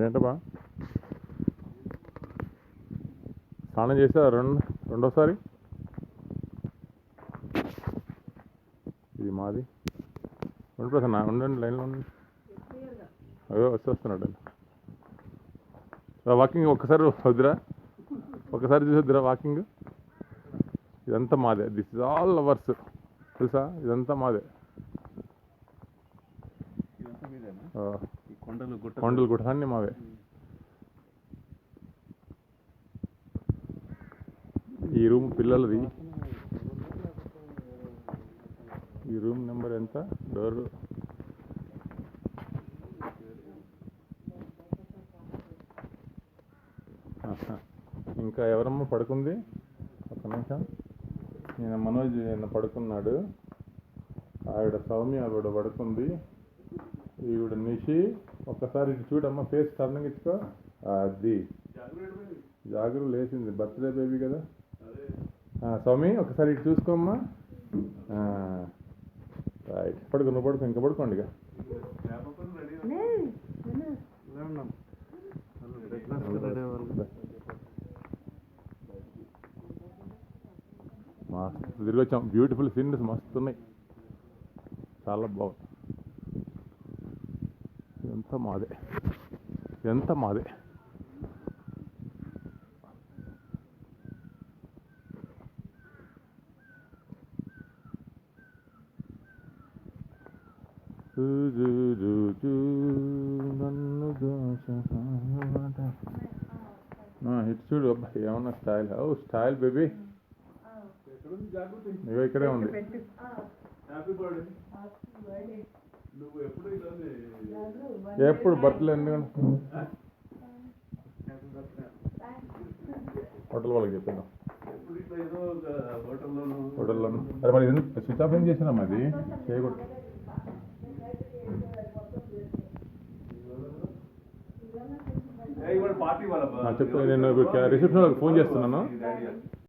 ఏంటబ్బా స్నానం చేసారా రెండోసారి? ఇది మాది. ఉండి ప్రసన్న ఉండండి, లైన్లో ఉండండి. అయ్యో వస్తున్నాడు. వాకింగ్ ఒక్కసారి వద్దురా, ఒకసారి చూసి వద్దురా వాకింగ్. ఇదంతా మాదే, దిస్ ఇస్ ఆల్ అవర్స్, తెలుసా? ఇదంతా మాదే. కొండలు గుట్ట అన్నీ మావే. ఈ రూమ్ పిల్లలది. ఈ రూమ్ నెంబర్ ఎంత? డోర్ ఇంకా ఎవరమ్మా పడుకుంది? ఒక్క నిమిషం. నేను మనోజ్ నిన్న పడుకున్నాడు. ఆవిడ సౌమ్య ఆవిడ పడుకుంది. ఈవిడ నిషి. ఒక్కసారి ఇటు చూడమ్మా, ఫేస్ టర్నింగ్ ఇచ్చుకో. అది జాగ్రత్త లేచింది, బర్త్డే బేబీ కదా. సౌమి ఒకసారి ఇటు చూసుకోమ్మా. రైట్, పడుకో, నువ్వు పడుకో, ఇంకా పడుకోండి. ఇక మస్తు తిరిగి వచ్చాం. బ్యూటిఫుల్ సీనరీస్ మస్తు ఉన్నాయి, చాలా బాగుంది. ఇదంతా మాదే, ఇదంతా మాదే. ఇటు చూడు అబ్బాయి, ఏమన్నా స్టైల్. ఓ స్టైల్ బేబీ, ఇగో ఇక్కడే ఉంది. ఎప్పుడు బర్త్డే ఎందుకంటే హోటల్ వాళ్ళకి చెప్పాను, హోటల్లోను. అరే మరి ఎందుకు స్విచ్ ఆఫ్ ఏం చేసినాం? అది చేయకూడదు. చెప్తాను, నేను రిసెప్షన్ వాళ్ళకి ఫోన్ చేస్తున్నాను.